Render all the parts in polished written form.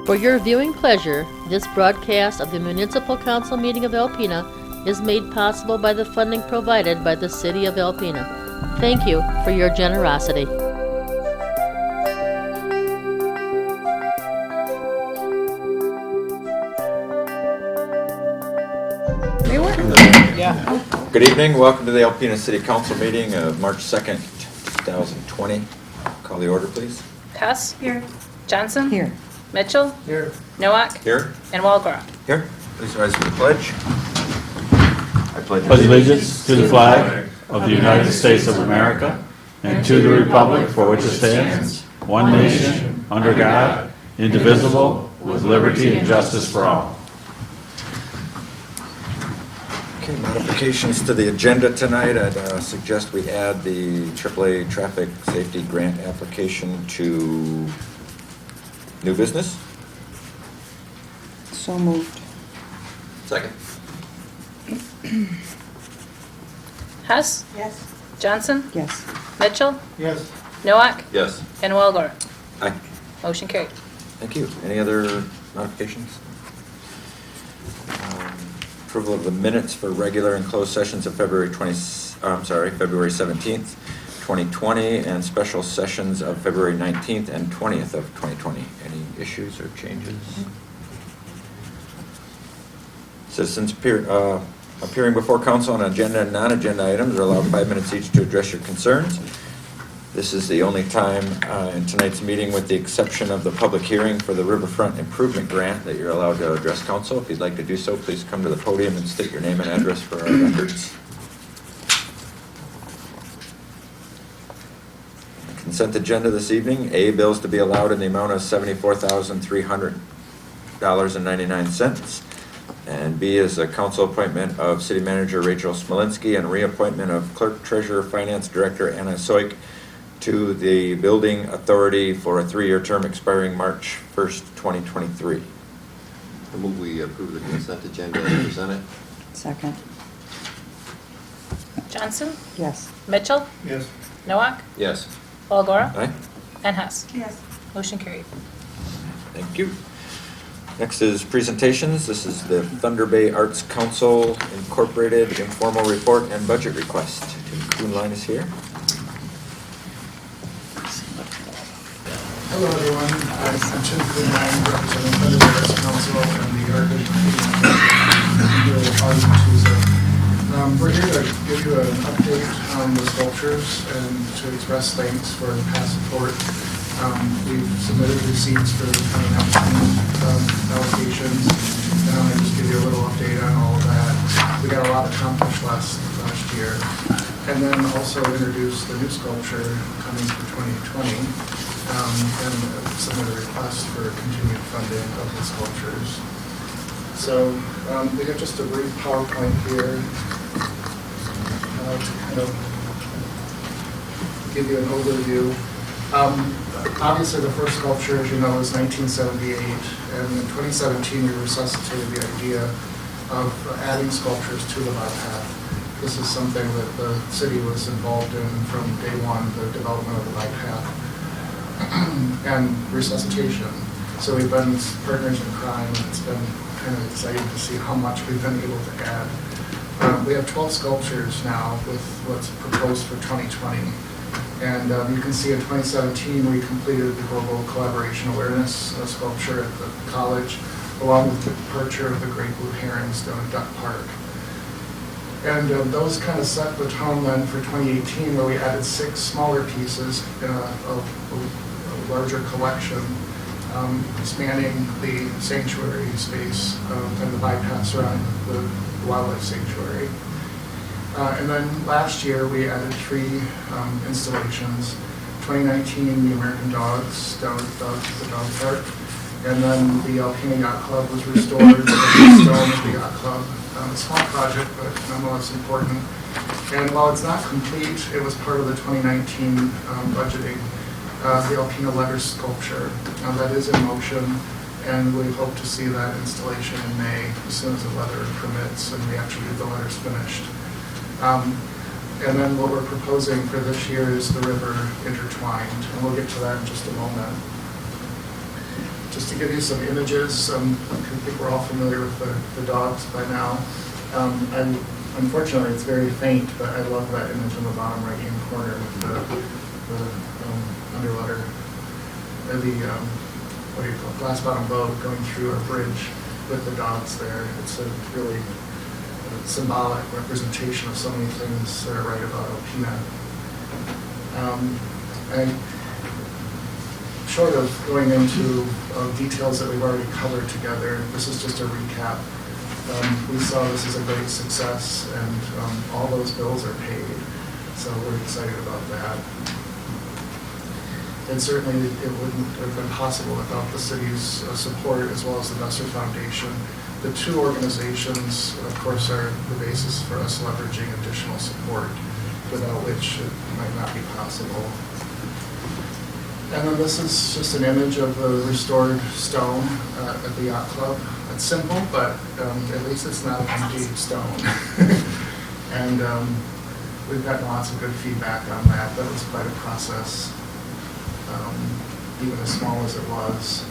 For your viewing pleasure, this broadcast of the Municipal Council meeting of Alpena is made possible by the funding provided by the City of Alpena. Thank you for your generosity. Good evening. Welcome to the Alpena City Council meeting of March 2nd, 2020. Call the order, please. Hess? Here. Johnson? Here. Mitchell? Here. Nowak? Here. And Walgora. Here. Please rise for the pledge. I pledge allegiance to the flag of the United States of America and to the republic for which it stands, one nation, under God, indivisible, with liberty and justice for all. Okay, modifications to the agenda tonight. I'd suggest we add the AAA Traffic Safety Grant application to new business. So moved. Second. Hess? Yes. Johnson? Yes. Mitchell? Yes. Nowak? Yes. And Walgora. Aye. Motion carried. Thank you. Any other modifications? Approval of the minutes for regular and closed sessions of February 17th, 2020, and special sessions of February 19th and 20th of 2020. Any issues or changes? Citizens appearing before council on agenda and non-agenda items are allowed 5 minutes each to address your concerns. This is the only time in tonight's meeting, with the exception of the public hearing for the Riverfront Improvement Grant, that you're allowed to address council. If you'd like to do so, please come to the podium and state your name and address for our records. Consent agenda this evening. A, bills to be allowed in the amount of $74,300.99. And B is a council appointment of City Manager Rachel Smolinski and reappointment of Clerk, Treasurer, Finance Director Anna Soik to the Building Authority for a 3-year term expiring March 1st, 2023. I move we approve the consent agenda as presented. Second. Johnson? Yes. Mitchell? Yes. Nowak? Yes. Walgora. Aye. And Hess. Yes. Motion carried. Thank you. Next is presentations. This is the Thunder Bay Arts Council Incorporated informal report and budget request. Trunkline is here. Hello everyone, I'm Trunkline, representing Thunder Bay Arts Council and the Art Tuesday. We're here to give you an update on the sculptures and to express thanks for the past support. We've submitted receipts for the 2019 allocations, and I'm going to just give you a little update on all of that. We got a lot accomplished last year, and then also introduce the new sculpture coming for 2020, and submit a request for continued funding of the sculptures. So we have just a brief PowerPoint here to kind of give you an overview. Obviously, the first sculpture, as you know, is 1978, and in 2017 we resuscitated the idea of adding sculptures to the bypass. This is something that the city was involved in from day one, the development of the bypass and resuscitation. So we've been partners in crime, and it's been kind of exciting to see how much we've been able to add. We have 12 sculptures now with what's proposed for 2020. And you can see in 2017 we completed the Global Collaboration Awareness sculpture at the college, along with the departure of the great blue herons down at Duck Park. And those kind of set the tone then for 2018, where we added 6 smaller pieces in a larger collection, spanning the sanctuary space and the bypass around the wildlife sanctuary. And then last year we added 3 installations. 2019, the American Dogs down at the dog park, and then the Alpena Yacht Club was restored with the stone of the Yacht Club. A small project, but nonetheless important. And while it's not complete, it was part of the 2019 budgeting. The Alpena letter sculpture that is in motion, and we hope to see that installation in May as soon as the weather permits and we actually get the letters finished. And then what we're proposing for this year is the river intertwined, and we'll get to that in just a moment. to give you some images. I think we're all familiar with the dogs by now. Unfortunately, it's very faint, but I love that image on the bottom right-hand corner with the underwater, what do you call it, glass bottom boat going through a bridge with the dogs there. It's a really symbolic representation of so many things that are right about Alpena. Short of going into details that we've already covered together, this is just a recap. We saw this as a great success, and all those bills are paid, so we're excited about that. And certainly it wouldn't have been possible without the city's support as well as the Besser Foundation. The two organizations, of course, are the basis for us leveraging additional support, without which it might not be possible. And then this is just an image of the restored stone at the yacht club. It's simple, but at least it's not an empty stone. And we've gotten lots of good feedback on that. That was quite a process, even as small as it was.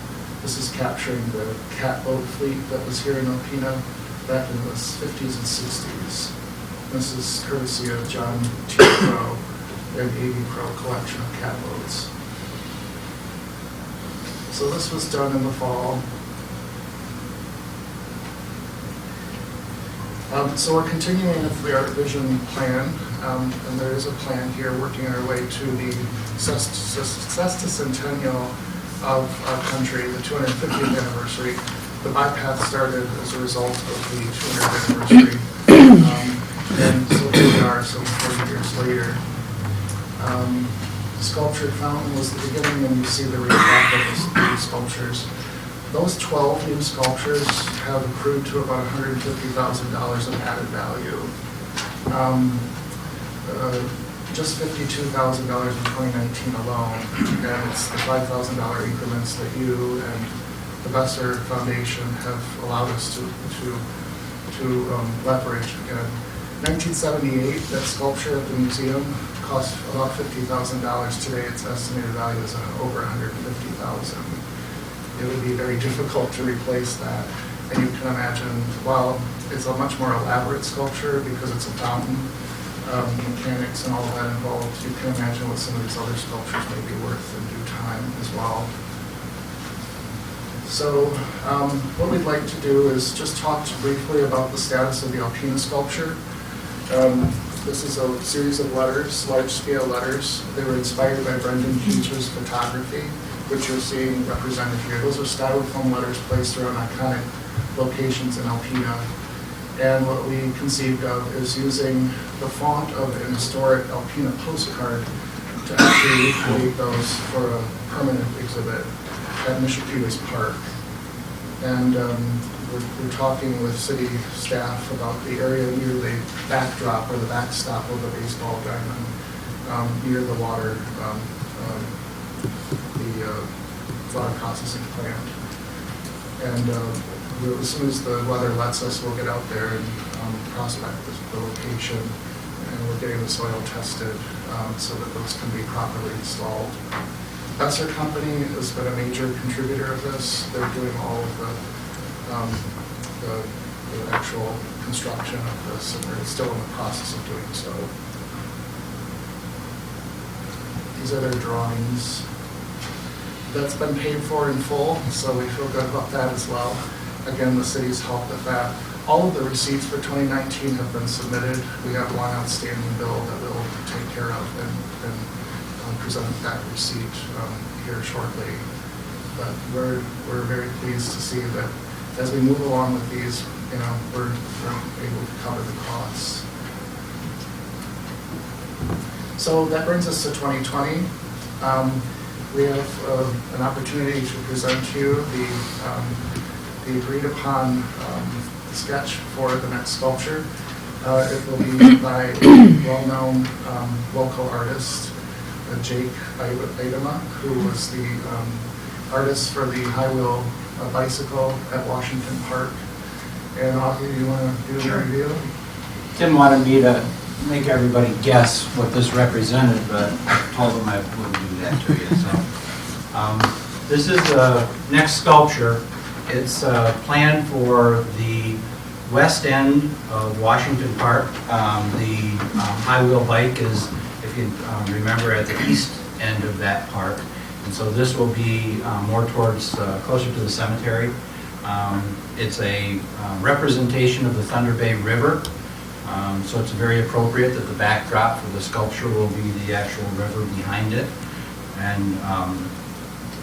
This is capturing the catboat fleet that was here in Alpena back in the 50s and 60s. This is courtesy of John T. Crow and A.V. Crow collection of catboats. So this was done in the fall. So we're continuing with the Art Vision plan, and there is a plan here working our way to the sesquicentennial of our country, the 250th anniversary. The bypass started as a result of the 200th anniversary, and so here we are some 40 years later. Sculptured fountain was the beginning, and you see the recap of the sculptures. Those 12 new sculptures have accrued to about $150,000 of added value. Just $52,000 in 2019 alone, and it's the $5,000 increments that you and the Besser Foundation have allowed us to leverage. In 1978, that sculpture at the museum cost about $50,000. Today, its estimated value is over $150,000. It would be very difficult to replace that. And you can imagine, while it's a much more elaborate sculpture because it's a fountain, mechanics and all of that involved, you can imagine what some of these other sculptures may be worth in due time as well. So what we'd like to do is just talk briefly about the status of the Alpena sculpture. This is a series of letters, large-scale letters. They were inspired by Brendan Keacher's photography, which you're seeing represented here. Those are styrofoam letters placed around iconic locations in Alpena. And what we conceived of is using the font of an historic Alpena postcard to actually recreate those for a permanent exhibit at Michipitas Park. And we're talking with city staff about the area near the backdrop or the backstop of the baseball diamond, near the water, the water processing plant. And as soon as the weather lets us, we'll get out there and prospect the location, and we're getting the soil tested so that those can be properly installed. Besser Company has been a major contributor of this. They're doing all of the actual construction of this, and they're still in the process of doing so. These are their drawings. That's been paid for in full, so we feel good about that as well. Again, the city's helped with that. All of the receipts for 2019 have been submitted. We have one outstanding bill that we'll take care of and present that receipt here shortly. But we're very pleased to see that as we move along with these, we're able to cover the costs. So that brings us to 2020. We have an opportunity to present to you the agreed upon sketch for the next sculpture. It will be by a well-known local artist, Jake Idema, who was the artist for the high wheel bicycle at Washington Park. And Augie, do you want to do a review? Tim wanted me to make everybody guess what this represented, but I told him I wouldn't do that to you. So This is the next sculpture. It's planned for the west end of Washington Park. The high wheel bike is, if you remember, at the east end of that park. And so this will be more towards, closer to the cemetery. It's a representation of the Thunder Bay River. So it's very appropriate that the backdrop for the sculpture will be the actual river behind it. And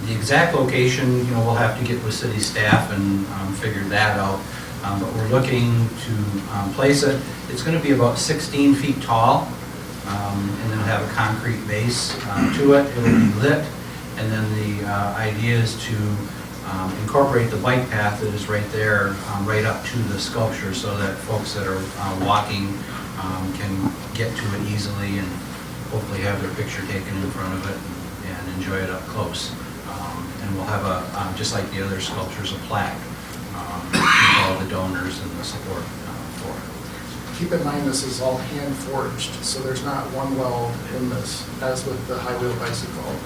the exact location, we'll have to get with city staff and figure that out. But we're looking to place it. It's going to be about 16 feet tall, and then it'll have a concrete base to it. It'll be lit, and then the idea is to incorporate the bike path that is right there, right up to the sculpture, so that folks that are walking can get to it easily and hopefully have their picture taken in front of it and enjoy it up close. And we'll have a, just like the other sculptures, a plaque with all the donors and the support for it. Keep in mind, this is all hand forged, so there's not one weld in this, as with the high wheel bicycle.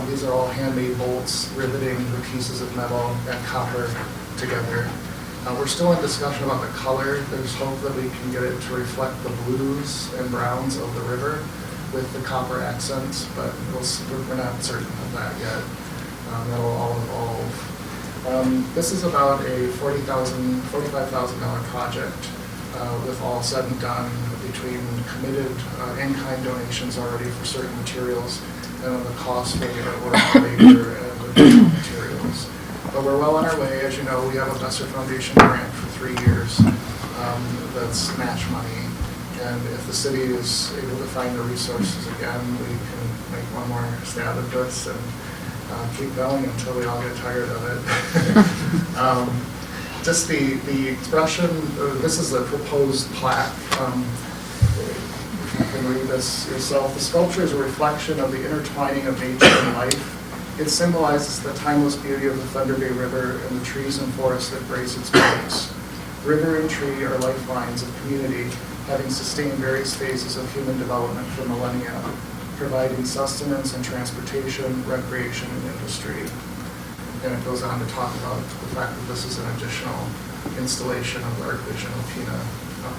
These are all handmade bolts, riveting the pieces of metal and copper together. We're still in discussion about the color. There's hope that we can get it to reflect the blues and browns of the river with the copper accents, but we're not certain of that yet. That'll all evolve. This is about a $45,000 project with all said and done, between committed in-kind donations already for certain materials and on the cost for the artwork, labor, and additional materials. But we're well on our way. As you know, we have a Besser Foundation grant for 3 years that's match money. And if the city is able to find the resources again, we can make one more stab at this and keep going until we all get tired of it. Just the expression, this is a proposed plaque. If you can read this yourself. The sculpture is a reflection of the intertwining of nature and life. It symbolizes the timeless beauty of the Thunder Bay River and the trees and forests that grace its banks. River and tree are lifelines of community, having sustained various phases of human development for millennia, providing sustenance and transportation, recreation, and industry. And it goes on to talk about the fact that this is an additional installation of the Art Vision Alpena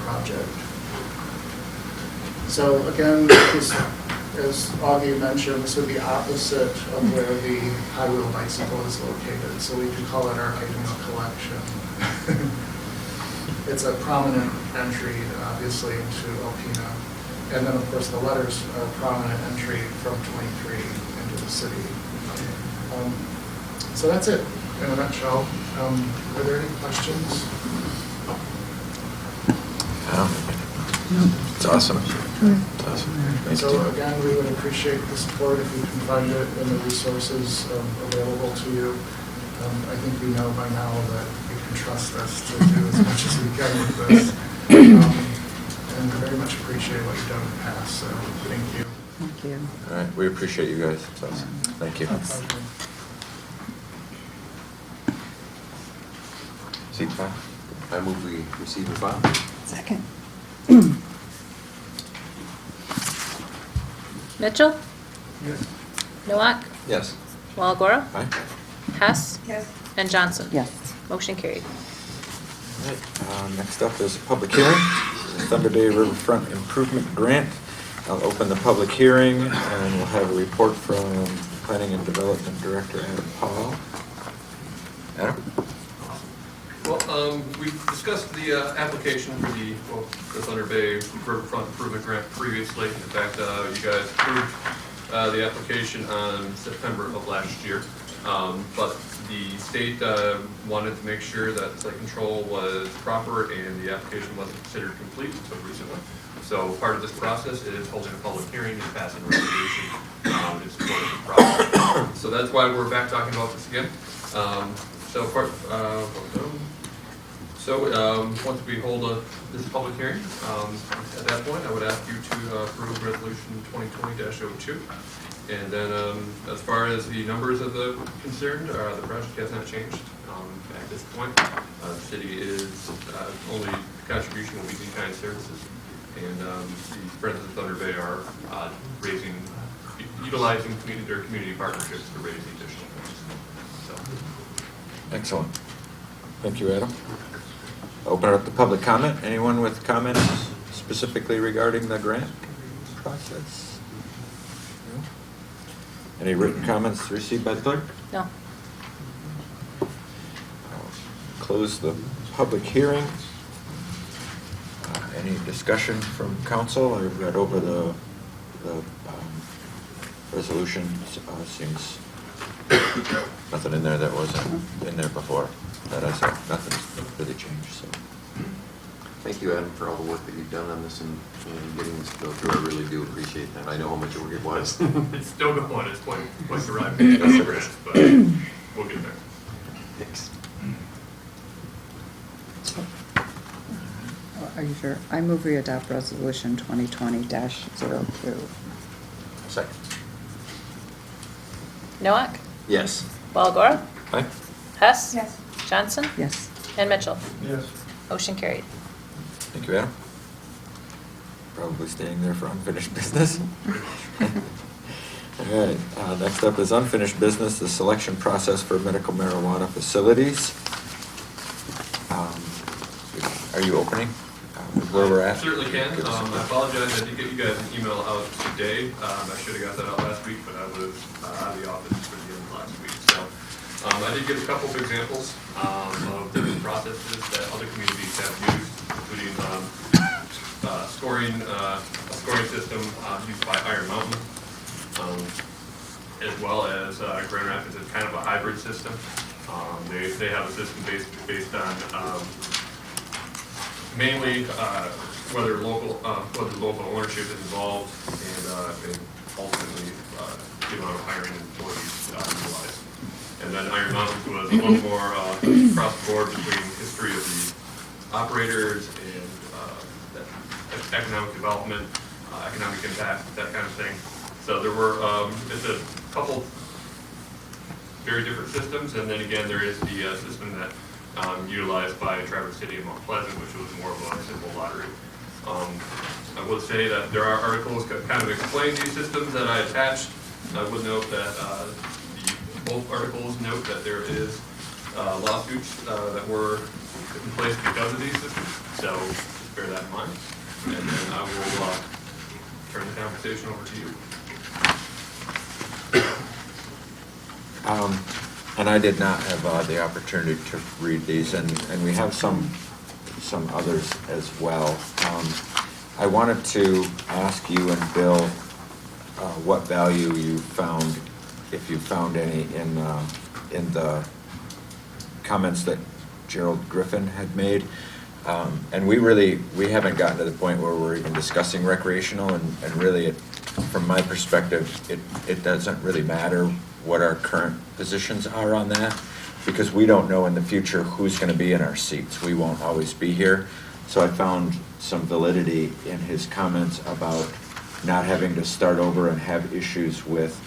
project. So again, as Augie mentioned, this would be opposite of where the high wheel bicycle is located, so we could call it our item of collection. It's a prominent entry, obviously, into Alpena. And then, of course, the letters are a prominent entry from 23 into the city. So that's it in a nutshell. Are there any questions? It's awesome. It's awesome. Thank So you. again, we would appreciate the support if you can find it and the resources available to you. I think we know by now that you can trust us to do as much as we can with this. And we very much appreciate what you've done in the past, so thank you. Thank you. All right, we appreciate you guys. It's awesome. Thank you. My pleasure. Seat 5. I move we receive and file. Second. Mitchell? Yes. Nowak? Yes. Walagora? Aye. Hess? Yes. And Johnson? Yes. Motion carried. All right, next up is a public hearing, the Thunder Bay Riverfront Improvement Grant. I'll open the public hearing and we'll have a report from Planning and Development Director Adam Paul. Adam? Well, we discussed the application for the Thunder Bay Riverfront Improvement Grant previously. In fact, you guys approved the application on September of last year. But the state wanted to make sure that site control was proper and the application wasn't considered complete until recently. So part of this process is holding a public hearing and passing a resolution in support of the process. So that's why we're back talking about this again. Once we hold this public hearing, at that point, I would ask you to approve resolution 2020-02. And then, as far as the numbers of the concerned, the project has not changed at this point. The city is only contribution will be in-kind services, and the Friends of Thunder Bay are utilizing their community partnerships to raise the additional funds. Excellent. Thank you, Adam. Open up the public comment. Anyone with comments specifically regarding the grant process? No? Any written comments received by the clerk? No. I'll close the public hearing. Any discussion from council? I read over the resolution. Seems nothing in there that wasn't in there before that I saw. Nothing's really changed. So Thank you, Adam, for all the work that you've done on this and getting this to go through. I really do appreciate that. I know how much work it was. It's still going, it's quite the ride, but we'll get there. Thanks. Are you sure? I move we adopt resolution 2020-02. second. Noack, Yes. Walagora, Aye. Hess. Johnson, Yes. and Mitchell. Yes. Motion carried. Thank you, Adam. Probably staying there for unfinished business. All right, next up is unfinished business, the selection process for medical marijuana facilities. Are you opening where we're at? Certainly can. Give us a- I apologize, I did get you guys an email out today. I should have got that out last week, but I was out of the office for the end of last week. So I did give a couple of examples of different processes that other communities have used, including a scoring system used by Iron Mountain, as well as Grand Rapids is kind of a hybrid system. They have a system based on mainly whether local ownership is involved and ultimately the amount of hiring employees utilized. And then Iron Mountain was a little more across the board between history of the operators and economic development, economic impact, that kind of thing. So there were just a couple very different systems, and then again there is the system that utilized by Traverse City and Mount Pleasant, which was more of a simple lottery. I would say that there are articles that kind of explain these systems that I attached. I would note that both articles note that there is lawsuits that were put in place because of these systems, so just bear that in mind. And then I will turn the conversation over to you. And I did not have the opportunity to read these, and we have some others as well. I wanted to ask you and Bill what value you found, if you found any, in the comments that Gerald Griffin had made. And we haven't gotten to the point where we're even discussing recreational, and really, from my perspective, it doesn't really matter what our current positions are on that, because we don't know in the future who's going to be in our seats. We won't always be here. So I found some validity in his comments about not having to start over and have issues with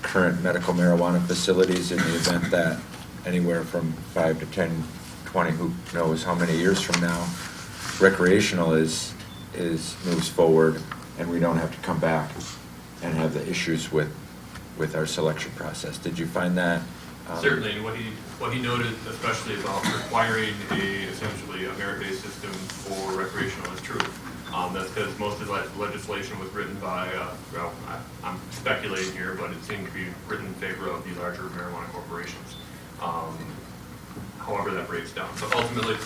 current medical marijuana facilities in the event that anywhere from 5 to 10, 20, who knows how many years from now, recreational moves forward, and we don't have to come back and have the issues with our selection process. Did you find that? Certainly, and what he noted, especially about requiring essentially a merit-based system for recreational, is true. That's because most of the legislation was written by, I'm speculating here, but it seemed to be written in favor of the larger marijuana corporations. However that breaks down. So ultimately,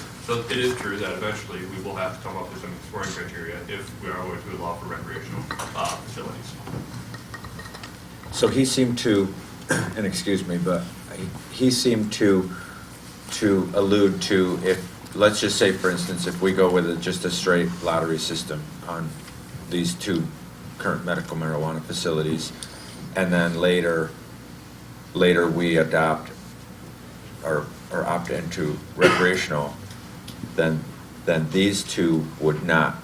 it is true that eventually we will have to come up with some scoring criteria if we are going to allow for recreational facilities. So he seemed to, and excuse me, but he seemed to allude to, if, let's just say, for instance, if we go with just a straight lottery system on these two current medical marijuana facilities, and then later we adopt or opt into recreational, then these two would not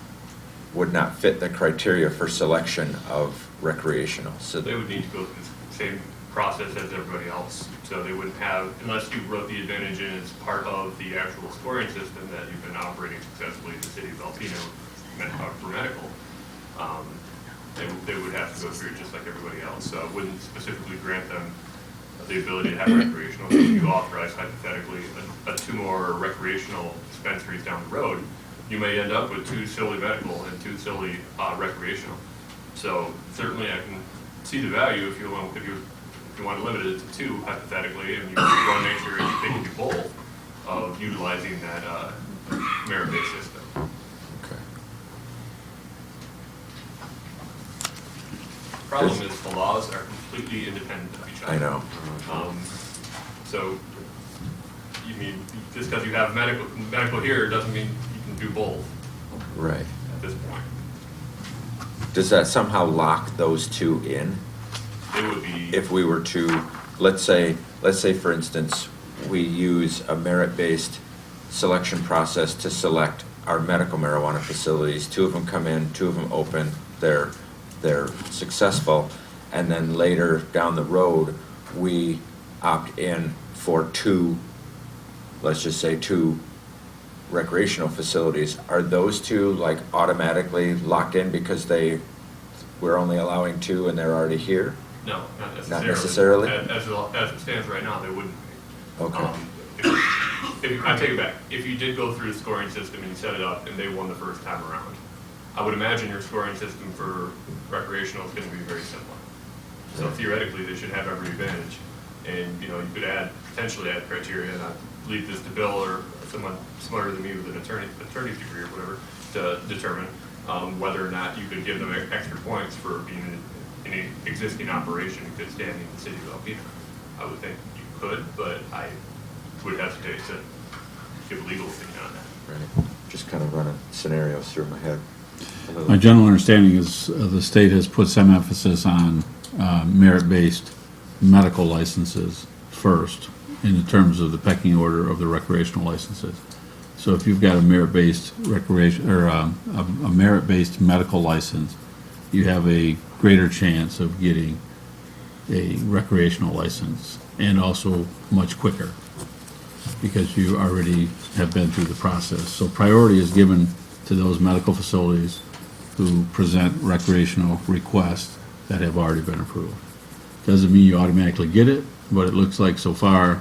fit the criteria for selection of recreational. So They would need to go through the same process as everybody else. So they wouldn't have, unless you wrote the advantage in as part of the actual scoring system that you've been operating successfully in the city of Alpena for medical, they would have to go through it just like everybody else. So it wouldn't specifically grant them the ability to have recreational. So if you authorize hypothetically a 2 more recreational dispensaries down the road, you may end up with 2 solely medical and 2 solely recreational. So certainly I can see the value if you want to limit it to 2 hypothetically, and you want to make sure you can do both of utilizing that merit-based system. Okay. Problem is the laws are completely independent of each other. I know. So you mean just because you have medical here doesn't mean you can do both Right. at this point. Does that somehow lock those 2 in? It would be If we were to, let's say for instance, we use a merit-based selection process to select our medical marijuana facilities. 2 of them come in, 2 of them open, they're successful, and then later down the road, we opt in for 2, let's just say 2 recreational facilities. Are those 2 like automatically locked in because we're only allowing 2 and they're already here? no, not necessarily. Not necessarily? As it stands right now, they wouldn't be. Okay. I take it back. If you did go through the scoring system and you set it up and they won the first time around, I would imagine your scoring system for recreational is going to be very similar. So Right. theoretically, they should have every advantage. And, you could potentially add criteria, and I'd leave this to Bill or someone smarter than me with an attorney's degree or whatever, to determine whether or not you could give them extra points for being in an existing operation in good standing in the city of Alpena. I would think you could, but I would hesitate to give a legal opinion on that. Right. Just kind of running scenarios through my head. a little. My general understanding is the state has put some emphasis on merit-based medical licenses first in terms of the pecking order of the recreational licenses. So if you've got a merit-based recreation, or a merit-based medical license, you have a greater chance of getting a recreational license, and also much quicker, because you already have been through the process. So priority is given to those medical facilities who present recreational requests that have already been approved. Doesn't mean you automatically get it, but it looks like so far,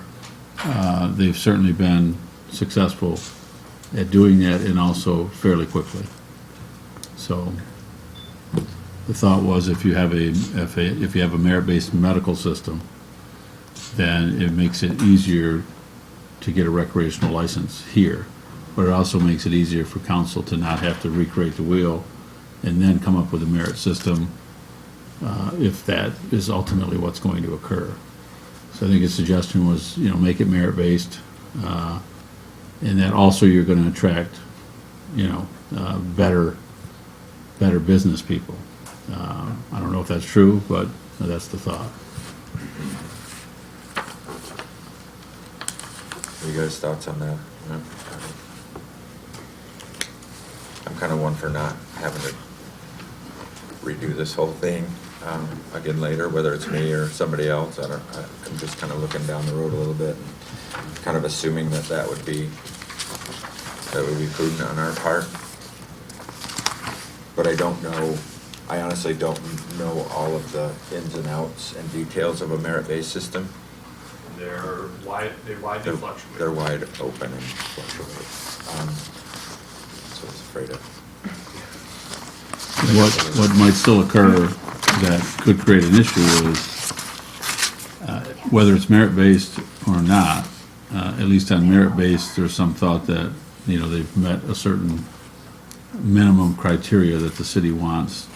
they've certainly been successful at doing that, and also fairly quickly. So the thought was, if you have a merit-based medical system, then it makes it easier to get a recreational license here. But it also makes it easier for council to not have to recreate the wheel and then come up with a merit system, if that is ultimately what's going to occur. So I think his suggestion was, make it merit-based, and that also you're going to attract, better business people. I don't know if that's true, but that's the thought. What are you guys' thoughts on that? Yeah. I'm kind of one for not having to redo this whole thing again later, whether it's me or somebody else. I'm just kind of looking down the road a little bit and kind of assuming that would be prudent on our part. But I honestly don't know all of the ins and outs and details of a merit-based system. They're widely fluctuate. They're wide open and fluctuate. So I was afraid of. What might still occur that could create an issue is, whether it's merit-based or not, at least on merit-based, there's some thought that, they've met a certain minimum criteria that the city wants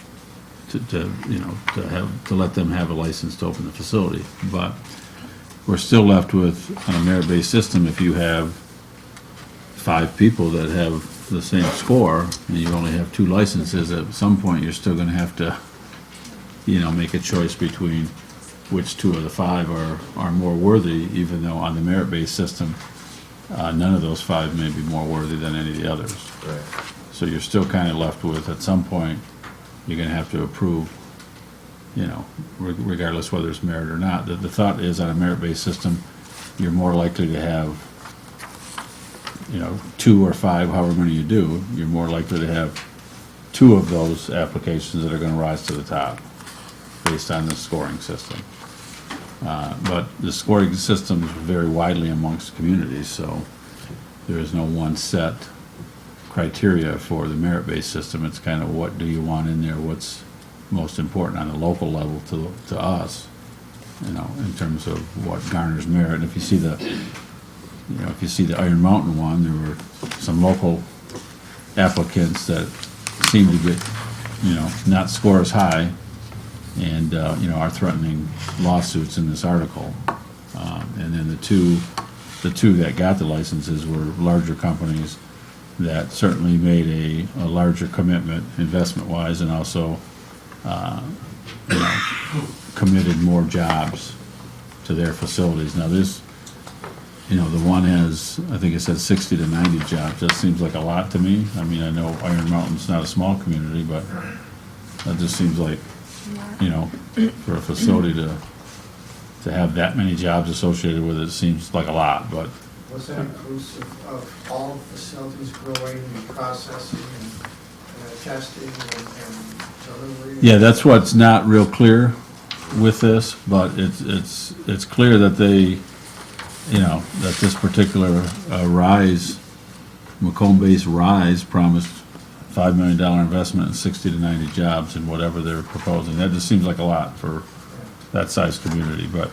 to let them have a license to open the facility. But we're still left with, on a merit-based system, if you have 5 people that have the same score, and you only have 2 licenses, at some point, you're still gonna have to, make a choice between which 2 of the 5 are more worthy, even though on the merit-based system, none of those 5 may be more worthy than any of the others. Right. So you're still kind of left with, at some point, you're gonna have to approve, regardless whether it's merit or not. The thought is, on a merit-based system, you're more likely to have, 2 or 5, however many you do, you're more likely to have 2 of those applications that are gonna rise to the top, based on the scoring system. But the scoring system is very widely amongst communities, so there is no one set criteria for the merit-based system. It's kind of what do you want in there, what's most important on the local level to us, in terms of what garners merit. And if you see the Iron Mountain one, there were some local applicants that seem to get, not score as high, and, are threatening lawsuits in this article. And then the two that got the licenses were larger companies that certainly made a larger commitment investment-wise, and also, committed more jobs to their facilities. Now this, the one has, I think it says 60 to 90 jobs. That seems like a lot to me. I mean, I know Iron Mountain's not a small community, but that just seems like, for a facility to have that many jobs associated with it seems like a lot, but. Was that inclusive of all facilities growing and processing and testing and delivery? Yeah, that's what's not real clear with this, but it's clear that they, that this particular Macomb-based Rise promised $5 million investment and 60 to 90 jobs in whatever they're proposing. That just seems like a lot for that size community, but,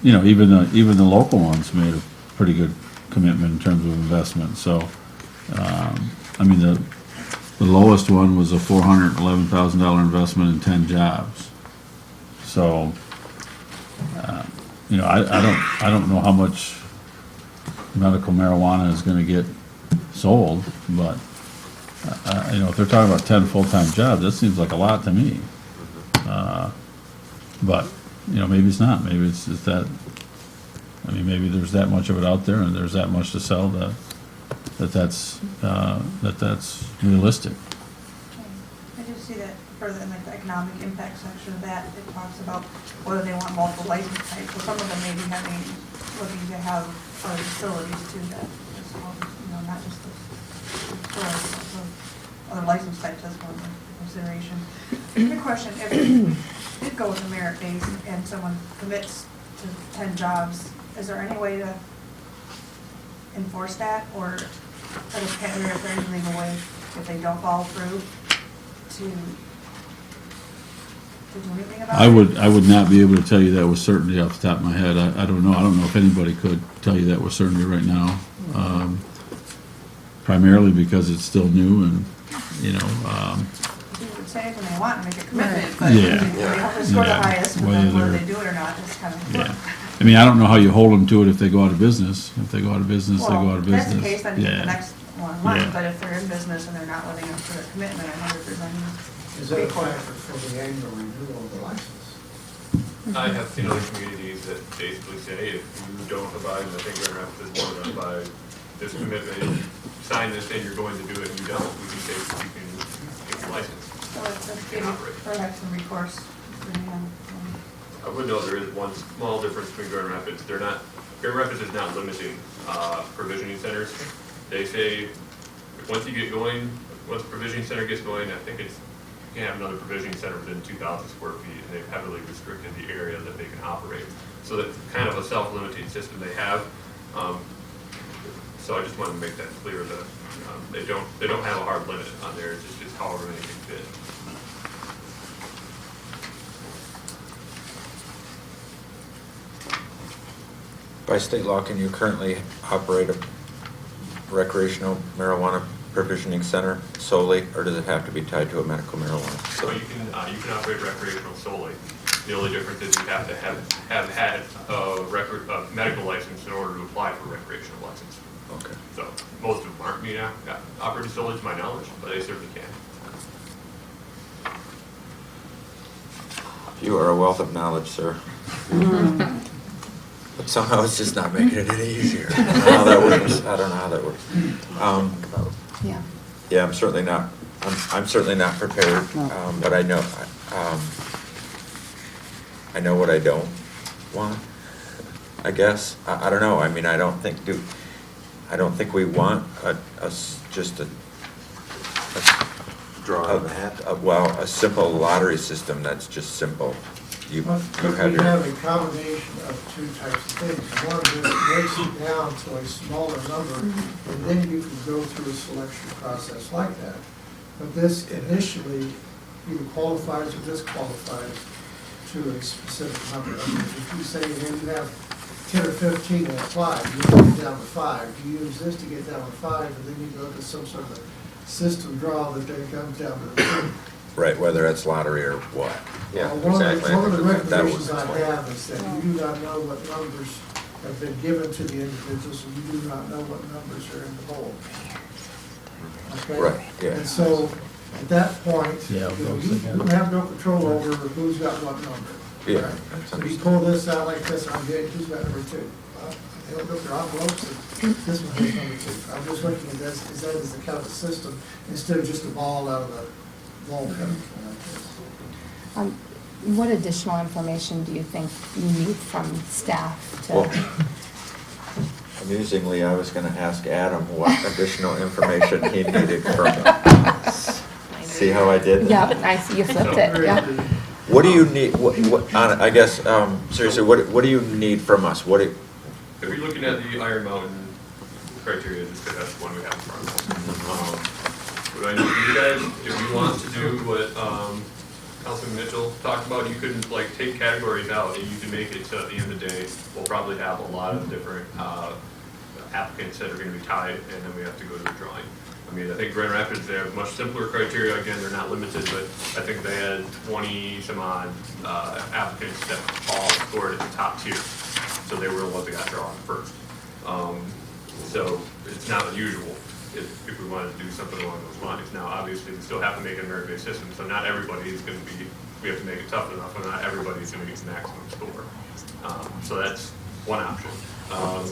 even the local ones made a pretty good commitment in terms of investment. So, the lowest one was a $411,000 investment in 10 jobs. So, I don't know how much medical marijuana is going to get sold, but if they're talking about 10 full-time jobs, that seems like a lot to me. But maybe it's not. Maybe it's just that. Maybe there's that much of it out there, and there's that much to sell that's realistic. I do see that further in the economic impact section of that, it talks about whether they want multiple license types. So some of them may be looking to have other facilities too, that as well, not just the stores, but also other license types as one consideration. Good question. If we did go with a merit base and someone commits to 10 jobs, is there any way to enforce that, or is there any legal way if they don't follow through to do anything about it? I would not be able to tell you that with certainty off the top of my head. I don't know. I don't know if anybody could tell you that with certainty right now. Primarily because it's still new and, People would say it when they want to make a commitment, but Yeah. they have to score the Yeah. highest, but then whether they do it or not is kind of. yeah. I don't know how you hold them to it if they go out of business. If they go out of business, they go out of Well, if business. that's the case, then you get the next one, Yeah. but if they're in business and they're not living up to their commitment, I wonder if there's any. Is that a factor for the annual renewal of the license? I have seen other communities that basically say if you don't abide, and I think Grand Rapids is one of them, by this commitment, you sign this and you're going to do it, and you don't, we can say you can get your license. So it's maybe perhaps some recourse for them. I would know there is one small difference between Grand Rapids. Grand Rapids is not limiting provisioning centers. They say once you get going, once the provisioning center gets going, I think you can have another provisioning center within 2,000 square feet, and they've heavily restricted the area that they can operate. So that's kind of a self-limiting system they have. So I just wanted to make that clear that they don't have a hard limit on there. It's just however many can fit. By state law, can you currently operate a recreational marijuana provisioning center solely, or does it have to be tied to a medical marijuana? So you can operate recreational solely. The only difference is you have to have had a medical license in order to apply for a recreational license. Okay. So most of them aren't operating solely to my knowledge, but they certainly can. You are a wealth of knowledge, sir. But somehow it's just not making it any easier. I don't know how that works. I don't know how that works. Yeah. Yeah, I'm certainly not prepared, No. but I know what I don't want, I guess. I don't know. I don't think we want just a Draw out of the hat. a simple lottery system that's just simple. You But had we your, have a combination of two types of things. One just breaks it down to a smaller number, and then you can go through a selection process like that. But this initially either qualifies or disqualifies to a specific number. I mean, if you say, hey, you have 10 or 15 and apply, you get down to 5. You use this to get down to 5, and then you go to some sort of a system draw that then comes down to 3. right, whether it's lottery or what. Yeah, Well, exactly. One of the That was recommendations I explained. have is that you do not know what numbers have been given to the individuals, and you do not know what numbers are in the bowl. Okay? Right, yeah. And so, at that point, you have no control over who's got what number. Yeah, right? that's So you understood. pull this out like this, I'm getting, who's got number 2? Well, they don't look their envelopes, and this one has number 2. I'm just looking at this, is that as a kind of a system, instead of just a ball out of the ball coming like this. What additional information do you think you need from staff Well, to? amusingly, I was gonna ask Adam what additional information he needed from us. See how I did that? Yeah, I see you flipped it, yeah. What do you need, I guess, seriously, what do you need from us? What do, If you're looking at the Iron Mountain criteria, just because that's the one we have in front of us. What I need from you guys, if you want to do what Councilman Mitchell talked about, you can like take categories out and you can make it so at the end of the day, we'll probably have a lot of different applicants that are going to be tied, and then we have to go to the drawing. I mean, I think Grand Rapids, they have much simpler criteria. Again, they're not limited, but I think they had 20 some odd applicants that all scored at the top tier. So they were the ones that got drawn first. So it's not unusual if we wanted to do something along those lines. Now, obviously, we still have to make a merit-based system, so not everybody is going to be, we have to make it tough enough, and not everybody is going to get the maximum score. So that's one option. I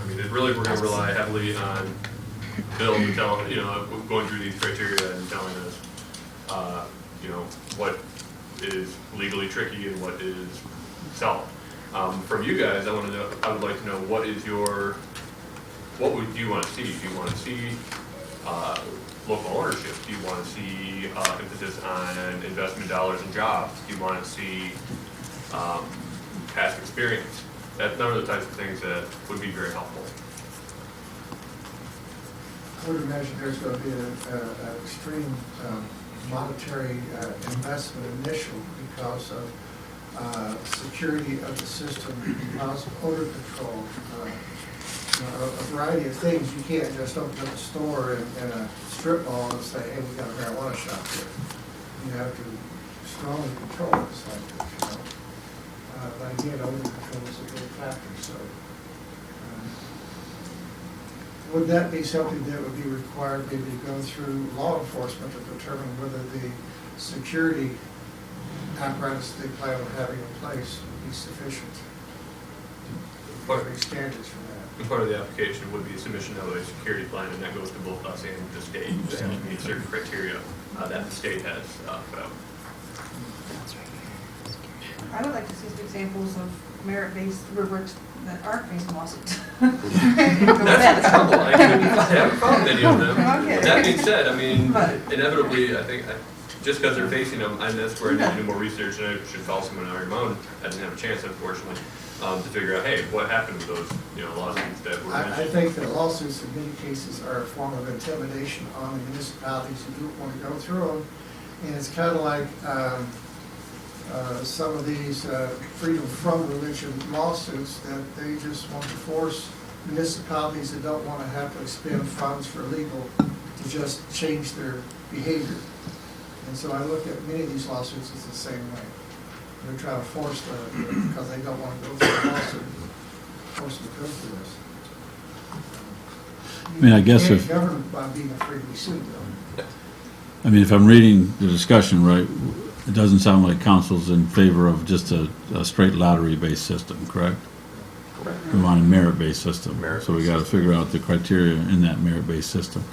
mean, really, we're going to rely heavily on Bill to tell, going through these criteria and telling us, what is legally tricky and what is solid. From you guys, I would like to know what would you want to see? Do you want to see local ownership? Do you want to see emphasis on investment dollars and jobs? Do you want to see past experience? Those are the types of things that would be very helpful. I would imagine there's going to be an extreme monetary investment initial because of security of the system, because of odor control, a variety of things. You can't just open up a store and a strip mall and say, hey, we got a marijuana shop here. You have to strongly control this like this, But again, odor control is a big factor, so. Would that be something that would be required maybe to go through law enforcement to determine whether the security apparatus they plan on having in place would be sufficient? What are the standards for that? And part of the application would be a submission of a security plan, and that goes to both us and the state. They have to meet certain criteria that the state has put out. I would like to see some examples of merit-based rubrics that aren't based on lawsuits. That's the trouble. I haven't found any of them. Okay. That being said, I mean, But- inevitably, I think, just because they're facing them, and that's where I need to do more research, and I should call someone on Iron Mountain. I didn't have a chance, unfortunately, to figure out, hey, what happened with those, lawsuits that were I mentioned. think that lawsuits in many cases are a form of intimidation on the municipalities who don't want to go through them. And it's kind of like some of these freedom from religion lawsuits that they just want to force municipalities that don't want to have to expend funds for legal to just change their behavior. And so I look at many of these lawsuits as the same way. They're trying to force them because they don't want to go through a lawsuit, force them to go through this. I mean, I guess You if- can't govern by being afraid to be sued, though. I mean, if I'm reading the discussion right, it doesn't sound like council's in favor of just a straight lottery-based system, correct? Correct. We want a merit-based system, Merit-based so we got to figure out the criteria in that merit-based system.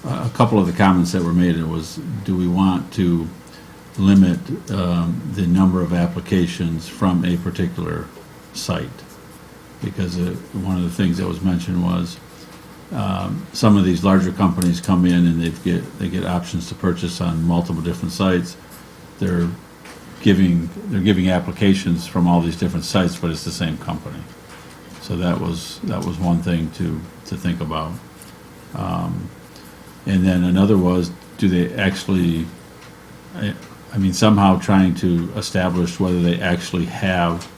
A couple of the comments that were made, it was, do we want to limit the number of applications from a particular site? Because one of the things that was mentioned was some of these larger companies come in and they get options to purchase on multiple different sites. They're they're giving applications from all these different sites, but it's the same company. So that was one thing to think about. And then another was, do they actually, I mean, somehow trying to establish whether they actually have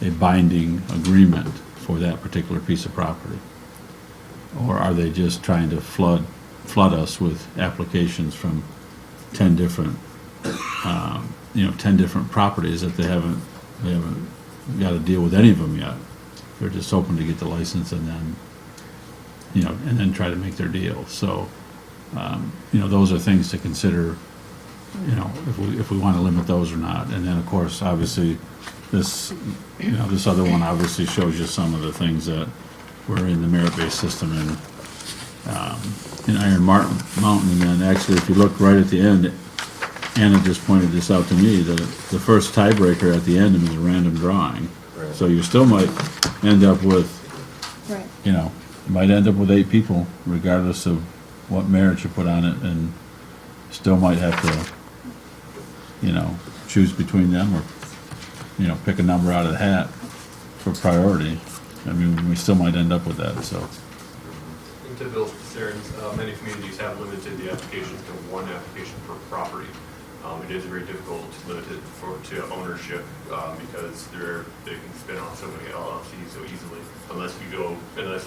a binding agreement for that particular piece of property? Or are they just trying to flood us with applications from 10 different, 10 different properties that they haven't got to deal with any of them yet? They're just hoping to get the license and then, and then try to make their deal. So, those are things to consider, if we want to limit those or not. And then, of course, obviously, this other one obviously shows you some of the things that were in the merit-based system in Iron Mountain. And then actually, if you look right at the end, Anna just pointed this out to me, that the first tiebreaker at the end is a random drawing. Right. So you still might end up with, Right. you might end up with 8 people, regardless of what merit you put on it, and still might have to, choose between them, or, pick a number out of the hat for priority. I mean, we still might end up with that, so. And to Bill's concerns, many communities have limited the applications to one application per property. It is very difficult to limit it to ownership because they can spin off so many LLCs so easily, unless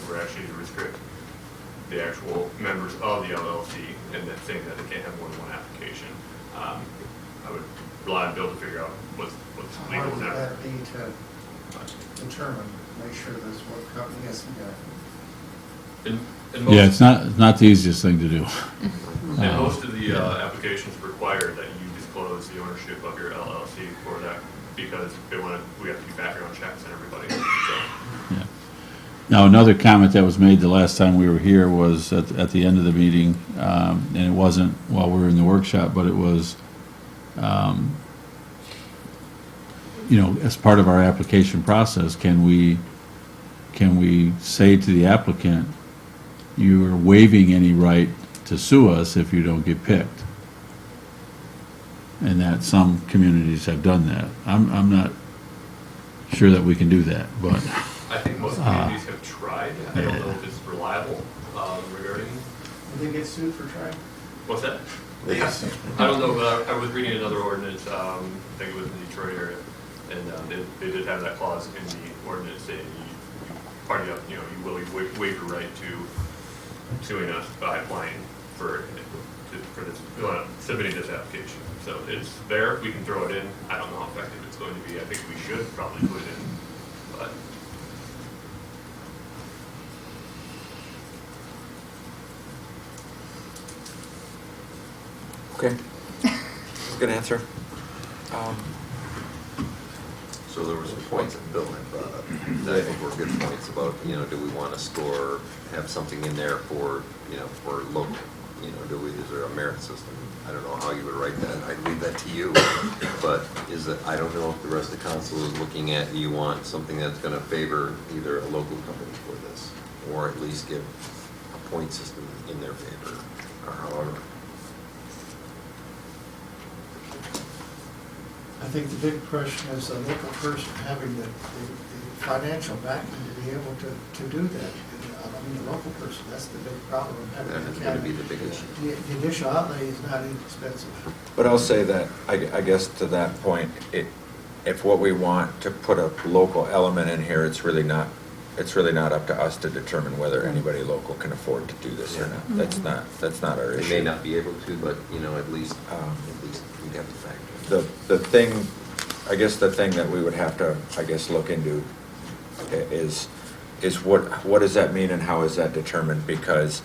we're actually to restrict the actual members of the LLC and then saying that they can't have more than one application. I would rely on Bill to figure out what's How legal hard would now. that be to determine, make sure that's what company hasn't got? Yeah, it's not the easiest thing to do. And most of the applications require that you disclose the ownership of your LLC for that, because we have to do background checks and everybody, so. Yeah. Now, another comment that was made the last time we were here was at the end of the meeting, and it wasn't while we were in the workshop, but it was, as part of our application process, can we say to the applicant, you're waiving any right to sue us if you don't get picked? And that some communities have done that. I'm not sure that we can do that, but. I think most communities have tried. I don't know if it's reliable regarding. Did they get sued for trying? What's that? I don't know, but I was reading another ordinance, I think it was in the Detroit area, and they did have that clause in the ordinance saying you party up, you will waive your right to suing us by applying for this, submitting this application. So it's there, we can throw it in. I don't know how effective it's going to be. I think we should probably put it in, but. Okay. Good answer. So there were some points that Bill had brought up that I think were good points about, do we want to store, have something in there for, for local, is there a merit system? I don't know how you would write that. I'd leave that to you. But I don't know if the rest of the council is looking at, do you want something that's going to favor either a local company for this, or at least give a point system in their favor, or however. I think the big question is the local person having the financial backing to be able to do that. I mean, the local person, that's the big problem. That's going to be the big issue. The initial outlay is not inexpensive. But I'll say that, I guess to that point, if what we want to put a local element in here, it's really not up to us to determine whether anybody local can afford to do this or not. That's not our issue. They may not be able to, but, at least we'd have to factor. The thing that we would have to, look into is what does that mean and how is that determined? Because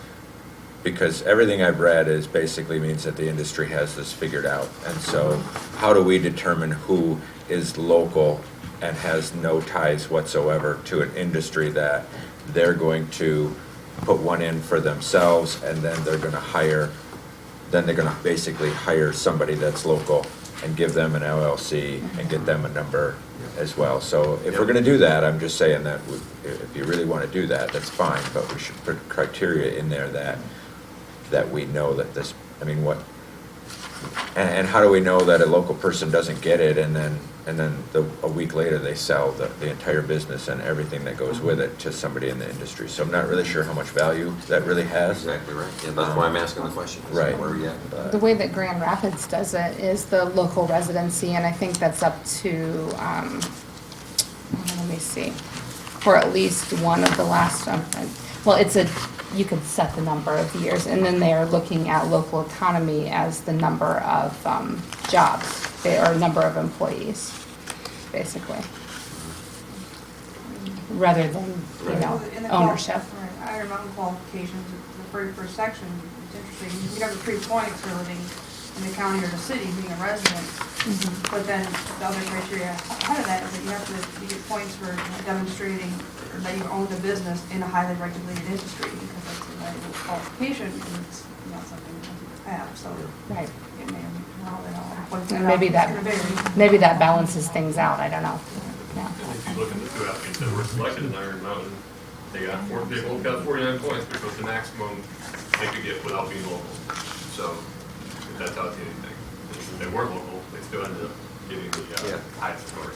everything I've read is basically means that the industry has this figured out. And so how do we determine who is local and has no ties whatsoever to an industry that they're going to put one in for themselves, and then they're going to basically hire somebody that's local and give them an LLC and get them a number as well. So if we're going to do that, I'm just saying that if you really want to do that, that's fine, but we should put criteria in there that we know that this, and how do we know that a local person doesn't get it and then a week later they sell the entire business and everything that goes with it to somebody in the industry? So I'm not really sure how much value that really has. Exactly right. Yeah, that's why I'm asking the question. is Right. Where are we at? The way that Grand Rapids does it is the local residency, and I think that's up to, let me see, for at least one of the last, well, you could set the number of years, and then they are looking at local autonomy as the number of jobs, or number of employees, basically. Rather than, In the ownership. Right, Iron Mountain qualifications, the very first section, it's interesting, you have the 3 points for living in the county or the city, being a resident. But then the other criteria ahead of that is that you get points for demonstrating that you own a business in a highly regulated industry, because that's a valuable qualification, and it's not something that you have, so. Right. It may or may not, And maybe maybe that balances things out, I don't know. Yeah. And if you look at the 2 applicants that were selected in Iron Mountain, they both got 49 points, which was the maximum they could get without being local. So if that tells you anything. If they weren't local, they still ended up getting the highest scores.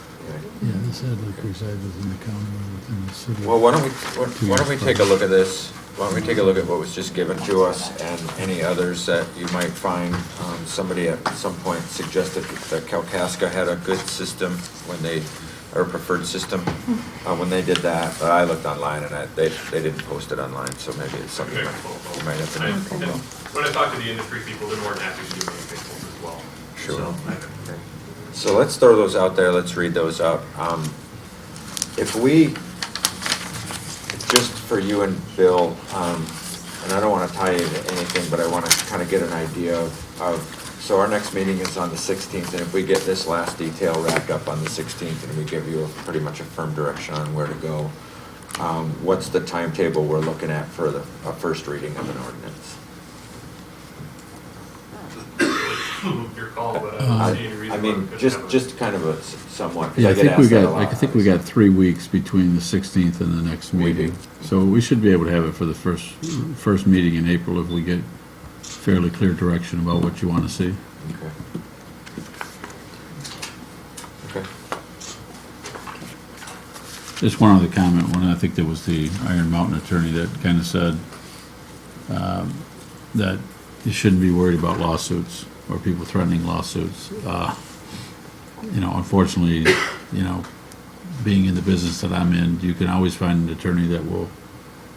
Yeah, this had like resides within the county or within the city. Well, why don't we take a look at this? Why don't we take a look at what was just given to us and any others that you might find? Somebody at some point suggested that Kalkaska had a good system or preferred system when they did that. But I looked online and they didn't post it online, so maybe it's something that you might have to know. When I talk to the industry people, they're more than happy to do anything as well. Sure. So let's throw those out there, let's read those up. Just for you and Bill, and I don't want to tie you to anything, but I want to kind of get an idea of, so our next meeting is on the 16th, and if we get this last detail wrapped up on the 16th, and we give you pretty much a firm direction on where to go, what's the timetable we're looking at for the first reading of an ordinance? Your call, but I don't see any reason. I mean, just kind of a somewhat. Yeah, I think we got 3 weeks between the 16th and the next meeting. So we should be able to have it for the first meeting in April if we get fairly clear direction about what you want to see. Okay. Just one other comment. I think there was the Iron Mountain attorney that kind of said that you shouldn't be worried about lawsuits or people threatening lawsuits. Unfortunately, being in the business that I'm in, you can always find an attorney that will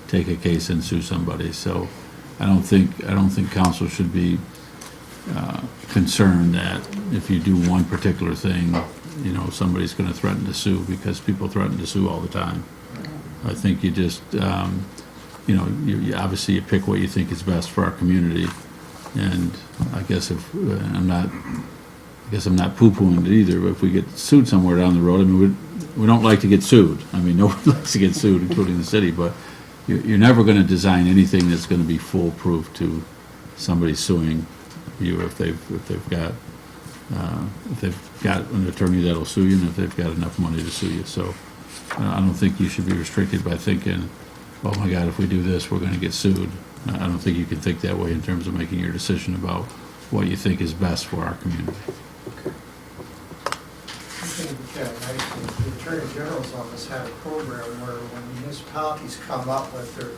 take a case and sue somebody. So I don't think council should be concerned that if you do one particular thing, somebody's going to threaten to sue, because people threaten to sue all the time. I think you just, you obviously you pick what you think is best for our community. And I guess I'm not poo-pooing it either, but if we get sued somewhere down the road, I mean, we don't like to get sued. I mean, nobody likes to get sued, including the city, but you're never going to design anything that's going to be foolproof to somebody suing you if they've got an attorney that'll sue you, and if they've got enough money to sue you. So I don't think you should be restricted by thinking, oh my God, if we do this, we're going to get sued. I don't think you can think that way in terms of making your decision about what you think is best for our community. I think the Attorney General's office had a program where when municipalities come up with their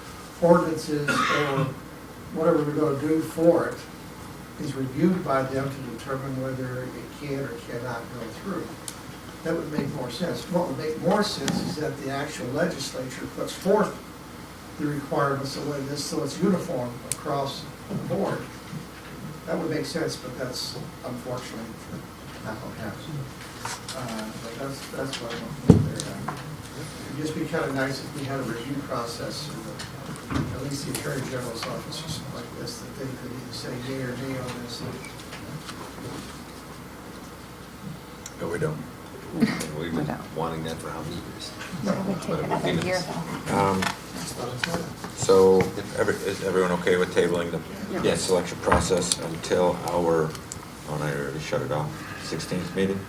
ordinances or whatever we're going to do for it, is reviewed by them to determine whether it can or cannot go through. That would make more sense. What would make more sense is that the actual legislature puts forth the requirements of what it is, so it's uniform across the board. That would make sense, but that's unfortunately not what happens. But that's what I'm looking at there. It'd just be kind of nice if we had a review process, at least the Attorney General's office or something like this, that they could either say yea or nay on this. No, we don't. We've been wanting that for how many years? It would take another year though. So is everyone okay with tabling the selection process until our, I already shut it off, 16th meeting?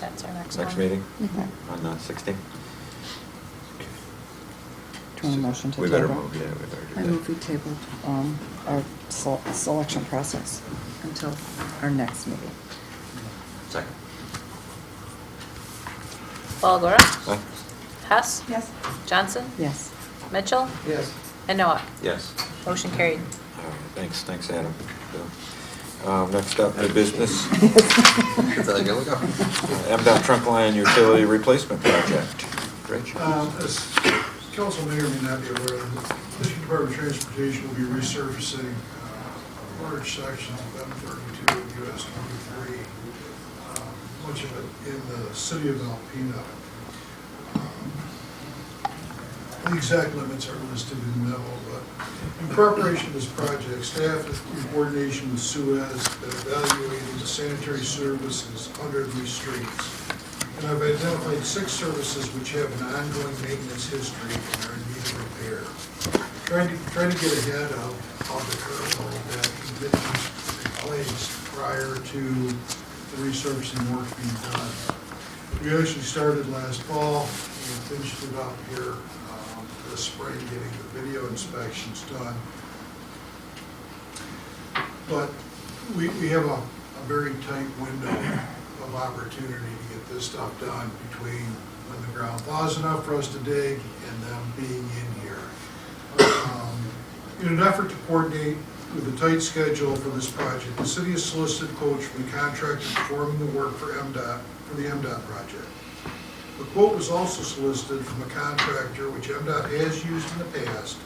That's our next Next one. meeting Okay. on the 16th? Do you want a motion to We table? better move, yeah, we better do I that. move we tabled our selection process until our next meeting. Second. Walagora? Aye. Hess? Yes. Johnson? Yes. Mitchell? Yes. And Noah? Yes. Motion carried. All right, thanks, Adam. Next up, new business, That's how they go. MDOT Trunkline Utility Replacement Project. Rich? As council may or may not be aware, the Michigan Department of Transportation will be resurfacing large sections of M32 and US 23, much of it in the city of Alpena. The exact limits are listed in the memo, but in preparation of this project, staff in coordination with Suez has been evaluating the sanitary services under these streets. And I've identified 6 services which have an ongoing maintenance history and are in need of repair. Trying to get ahead of the curve a little bit and get these replaced prior to the resurfacing work being done. We actually started last fall and finished it up here this spring, getting the video inspections done. But we have a very tight window of opportunity to get this stuff done between when the ground thaws enough for us to dig and them being in here. In an effort to coordinate with a tight schedule for this project, the city has solicited quotes from the contractor performing the work for the MDOT project. The quote was also solicited from a contractor which MDOT has used in the past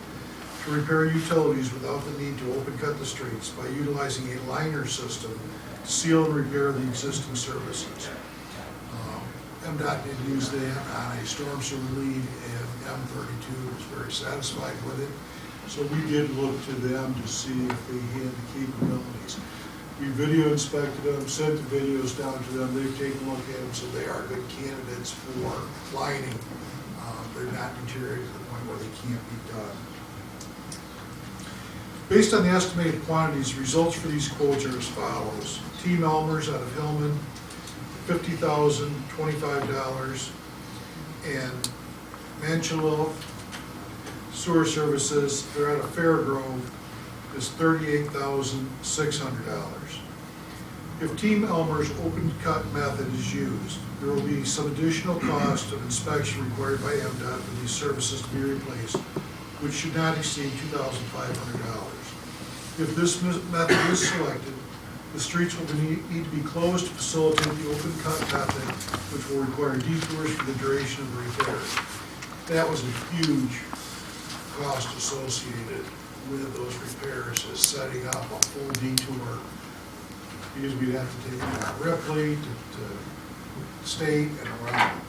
to repair utilities without the need to open cut the streets by utilizing a liner system to seal and repair the existing services. MDOT did use that on a storm sewer lead, and M32 was very satisfied with it. So we did look to them to see if they had the capabilities. We video inspected them, sent the videos down to them, they've taken a look at them, so they are good candidates for lining. They're not deteriorated to the point where they can't be done. Based on the estimated quantities, results for these quotes are as follows. Team Elmer's out of Hillman, $50,025, and Manchillo Sewer Services, they're out of Fairgrove, is $38,600. If Team Elmer's open cut method is used, there will be some additional cost of inspection required by MDOT for these services to be replaced, which should not exceed $2,500. If this method is selected, the streets will need to be closed to facilitate the open cut method, which will require detours for the duration of the repairs. That was a huge cost associated with those repairs, is setting up a full detour, because we'd have to take it out of Ripley to State and around.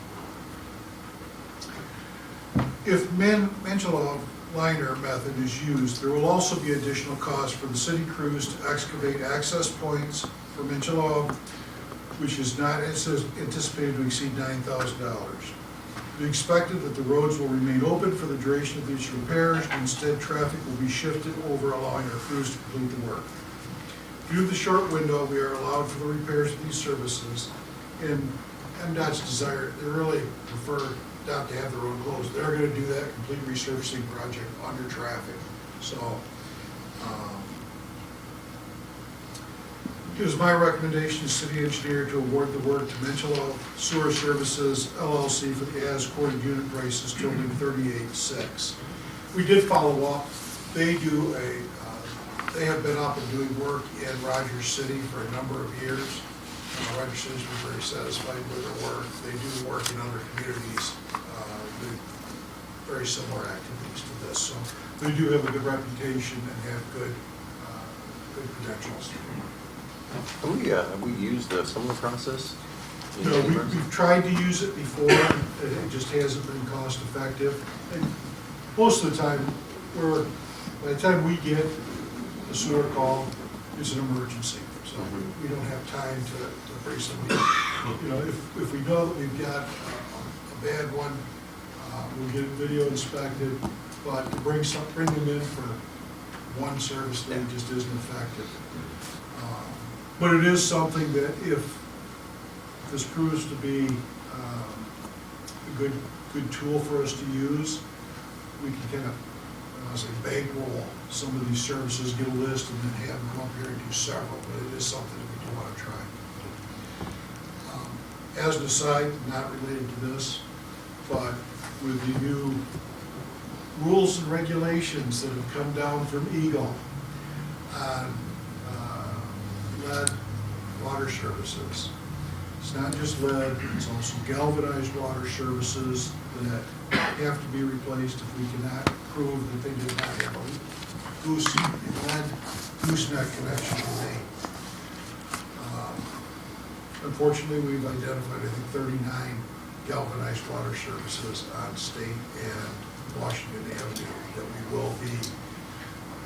If Manchillo liner method is used, there will also be additional costs for the city crews to excavate access points for Manchillo, which is not anticipated to exceed $9,000. It is expected that the roads will remain open for the duration of these repairs, and instead traffic will be shifted over, allowing our crews to complete the work. Due to the short window, we are allowed for the repairs of these services, and MDOT's desire, they really prefer not to have the road closed. They're going to do that complete resurfacing project under traffic. So it is my recommendation to city engineer to award the work to Manchillo Sewer Services LLC for the as-quoted unit prices totaling $38,600. We did follow up. They have been up and doing work in Rogers City for a number of years. Rogers City's been very satisfied with their work. They do work in other communities, with very similar activities to this. So they do have a good reputation and have good credentials. Have we used the similar process? No, we've tried to use it before, it just hasn't been cost effective. And most of the time, by the time we get a sewer call, it's an emergency. So we don't have time to bring somebody, if we know that we've got a bad one, we'll get it video inspected, but to bring them in for one service day just isn't effective. But it is something that if this proves to be a good tool for us to use, we can kind of, I was like, bankroll some of these services, get a list, and then have them come up here and do several, but it is something that we do want to try. As an aside, not related to this, but with the new rules and regulations that have come down from Eagle on lead water services. It's not just lead, it's also galvanized water services that have to be replaced if we cannot prove that they did not have a lead gooseneck connection to main. Unfortunately, we've identified, I think, 39 galvanized water services on State and Washington Avenue that we will be,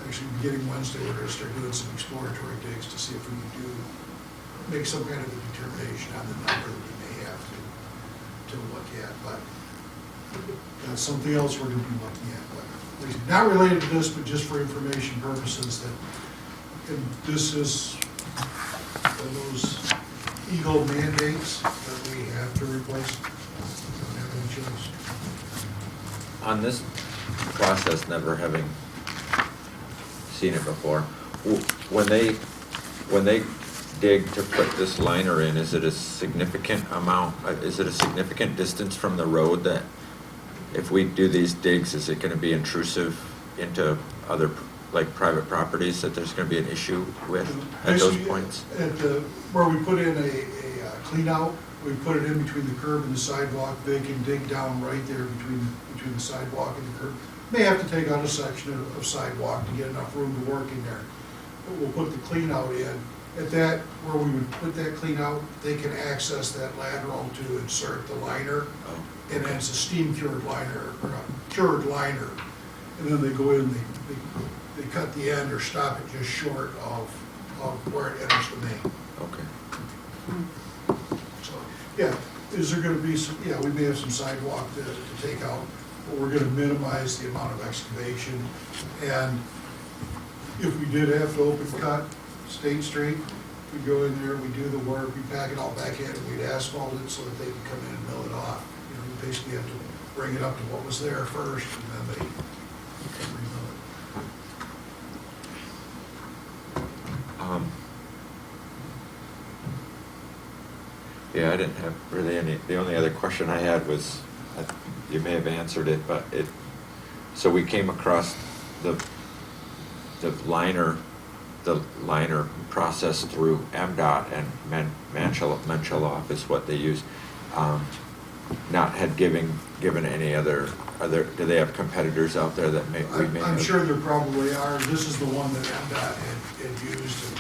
actually beginning Wednesday, we're going to start doing some exploratory digs to see if we can make some kind of a determination on the number that we may have to look at. But that's something else we're going to be looking at. But not related to this, but just for information purposes, that and this is those Eagle mandates that we have to replace. Don't have any choice. On this process, never having seen it before, when they dig to put this liner in, is it a significant amount, is it a significant distance from the road that if we do these digs, is it going to be intrusive into other, like private properties, that there's going to be an issue with at those points? At where we put in a clean out, we put it in between the curb and the sidewalk. They can dig down right there between the sidewalk and the curb. May have to take out a section of sidewalk to get enough room to work in there. But we'll put the clean out in. At that, where we would put that clean out, they can access that lateral to insert the liner. And then it's a steam cured liner, or a cured liner. And then they go in, they cut the end or stop it just short of where it enters the main. Okay. So, yeah, is there gonna be some, yeah, we may have some sidewalk to take out, but we're gonna minimize the amount of excavation. And if we did have to open cut State Street, we go in there, we do the work, we pack it all back in, and we'd asphalt it so that they can come in and mill it off. You know, you basically have to bring it up to what was there first, and then they can remill it. Yeah, I didn't have really any, the only other question I had was, you may have answered it, but so we came across the liner process through MDOT, and Mencheloff is what they use. Not had given any other, do they have competitors out there that we may have? I'm sure there probably are. This is the one that MDOT had used, and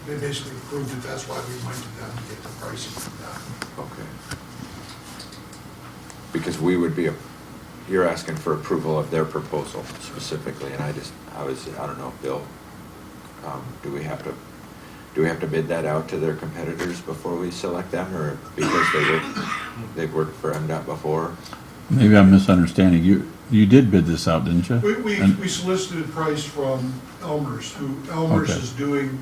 they basically proved that that's why we went to them to get the pricing from them. Okay. Because we would be, you're asking for approval of their proposal specifically, and I don't know, Bill, do we have to bid that out to their competitors before we select them, or because they've worked for MDOT before? Maybe I'm misunderstanding. You did bid this out, didn't you? We solicited price from Elmer's, who Elmer's Okay. is doing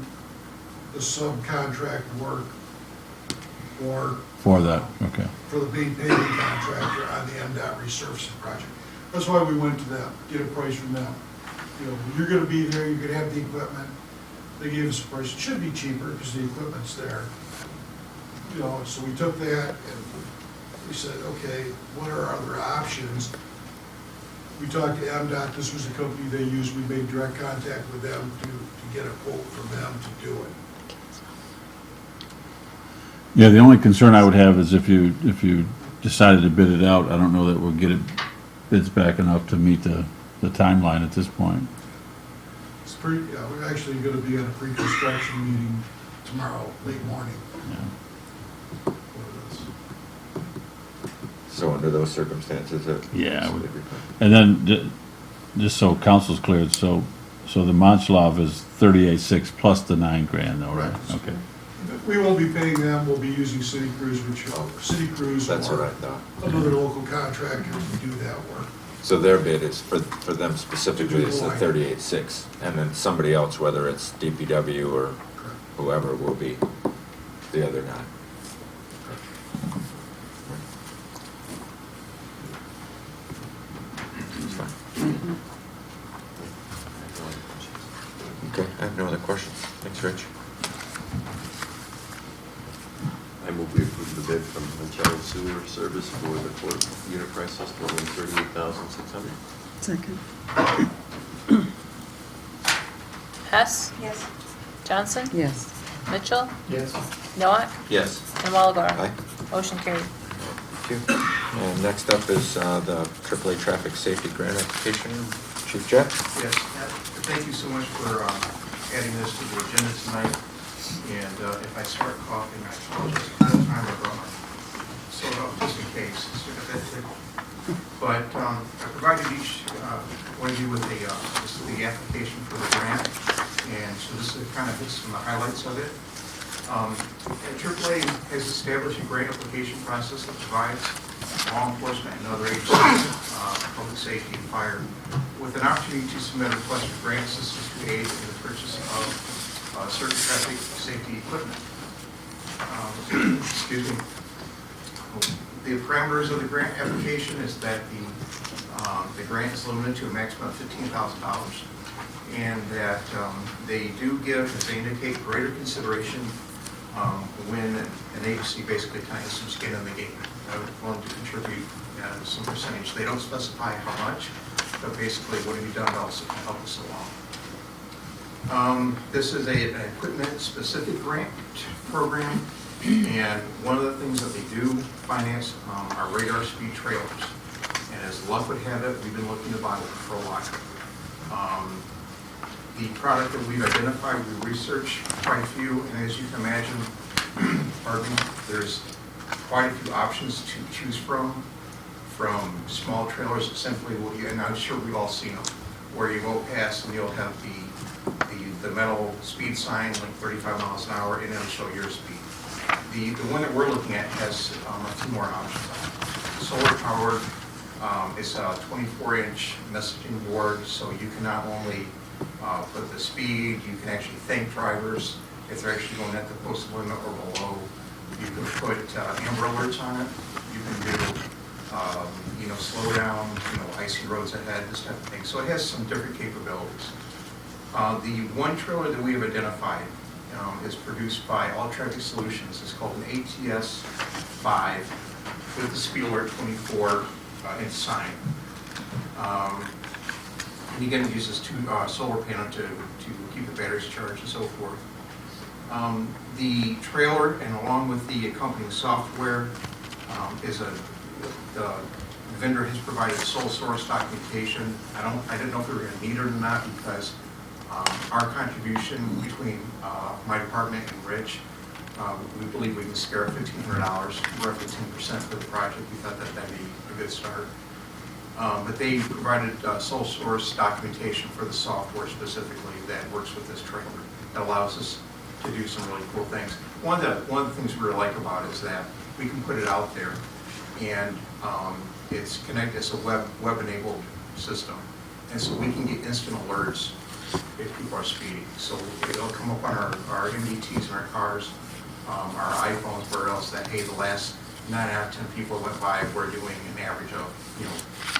the subcontract work For that, okay. for the paving contractor on the MDOT resurfacing project. That's why we went to them, get a price from them. You know, you're gonna be there, you're gonna have the equipment. They gave us a price. It should be cheaper because the equipment's there. You know, so we took that and we said, okay, what are our other options? We talked to MDOT, this was a company they used, we made direct contact with them to get a quote from them to do it. Yeah, the only concern I would have is if you decided to bid it out, I don't know that we'll get it bids back enough to meet the timeline at this point. It's we're actually gonna be at a pre-construction meeting tomorrow, late morning. Yeah. for this. So under those circumstances, Yeah, so they'd be fine. And then, just so council's cleared, so the Monchlov is 38.6 plus the $9,000 though, right? Right. Okay. We won't be paying them, we'll be using City Crews, City Crews That's what I or thought. another local contractor to do that work. So their bid is for them specifically, it's the Line. 38.6, and then somebody else, whether it's DPW or whoever, will be the other 9. Okay, I have no other questions. Thanks, Rich. I move we approve the bid from Montello Sewer Service for the Clerk unit price system of $38,600. Second. Hess, Yes. Johnson, Yes. Mitchell, Yes. Noah, Yes. and Walagora. Aye. Motion carried. Thank you. And next up is the AAA Traffic Safety Grant application. Chief Jeff? Yes, thank you so much for adding this to the agenda tonight. And if I start coughing, I apologize. I don't have time to soda up just in case. But I provided each one of you with this is the application for the grant. And so this is kind of some of the highlights of it. AAA has established a grant application process that provides law enforcement and other agencies, public safety and fire, with an opportunity to submit a request for grant assistance to aid in the purchase of certain traffic safety equipment. Excuse me. The parameters of the grant application is that the grant is limited to a maximum of $15,000, and that they do give, as they indicate, greater consideration when an agency basically kind of some skin in the game, willing to contribute some percentage. They don't specify how much, but basically what have you done to also help us along. This is an equipment-specific grant program, and one of the things that they do finance are radar speed trailers. And as luck would have it, we've been looking to buy them for a while. The product that we've identified, we researched quite a few, and as you can imagine, pardon me, there's quite a few options to choose from small trailers, simply, and I'm sure we've all seen them, where you go past and you'll have the metal speed sign, like 35 miles an hour, and it'll show your speed. The one that we're looking at has a few more options on it. Solar powered, it's a 24-inch messaging board, so you can not only put the speed, you can actually thank drivers if they're actually going at the posted limit or below. You can put amber alerts on it. You can do, slow down, icy roads ahead, this type of thing. So it has some different capabilities. The one trailer that we have identified is produced by All Traffic Solutions. It's called an ATS 5 with the speed alert 24-inch sign. And again, it uses two solar panels to keep the batteries charged and so forth. The trailer, and along with the accompanying software, the vendor has provided sole source documentation. I didn't know if we were going to need it or not, because our contribution between my department and Rich, we believe we can spare $1,500, roughly 10% for the project. We thought that that'd be a good start. But they provided sole source documentation for the software specifically that works with this trailer, that allows us to do some really cool things. One of the things we really like about it is that we can put it out there, and it's connected. It's a web-enabled system, and so we can get instant alerts if people are speeding. So it'll come up on our MDTs in our cars, our iPhones, where else that, hey, the last 9 out of 10 people went by, we're doing an average of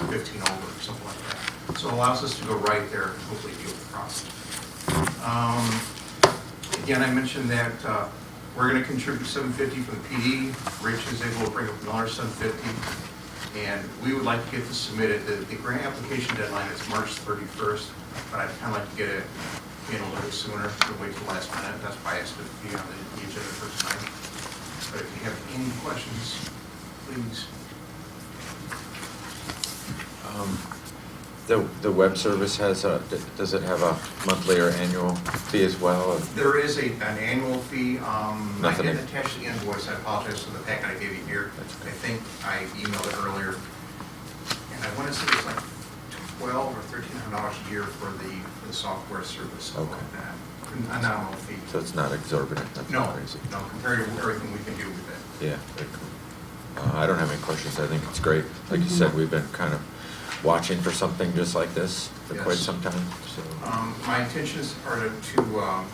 15 over, or something like that. So it allows us to go right there and hopefully deal with the problem. Again, I mentioned that we're going to contribute $750 from the PD. Rich is able to bring up another $750, and we would like to get this submitted. The grant application deadline is March 31st, but I'd kind of like to get it in a little bit sooner than wait till the last minute. That's why I asked it to be on the agenda for tonight. But if you have any questions, please. The web service does it have a monthly or annual fee as well? Or? There is an annual fee. I Nothing didn't attach the invoice. I apologize for the packet I gave you here. I think I emailed it earlier. And I want to say it's like $1,200 or $1,300 a year for the software service. Okay. A nominal fee. So it's not exorbitant? That's No, not crazy. no, compared to everything we can do with it. Yeah, very cool. I don't have any questions. I think it's great. Like you said, we've been kind of watching for something just like this for quite Yes. some time. So. My intentions are to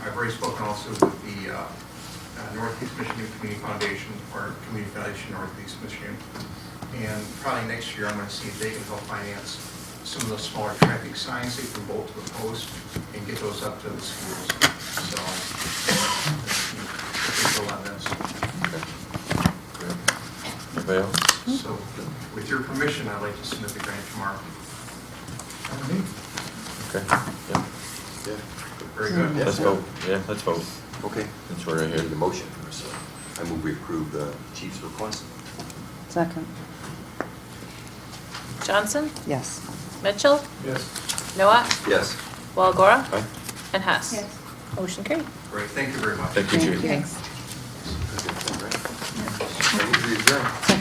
I've already spoken also with the Northeast Michigan Community Foundation, or Community Foundation Northeast Michigan. And probably next year, I'm going to see if they can help finance some of the smaller traffic signs, they can bolt to the post and get those up to the schools. So, people on this. Anybody else? So, with your permission, I'd like to submit the grant tomorrow. Okay. Yeah. Very good. Let's vote. Yeah, let's vote. Okay. Since we're I need a here. motion first. I move we approve the chief's request. Second, Johnson? yes. Mitchell? Yes. Noah? Yes. Walagora? Aye. And Hess? Yes. Motion carried. Great, thank you very much. Thank you, Chief. Thanks. Thank you for your adjourn.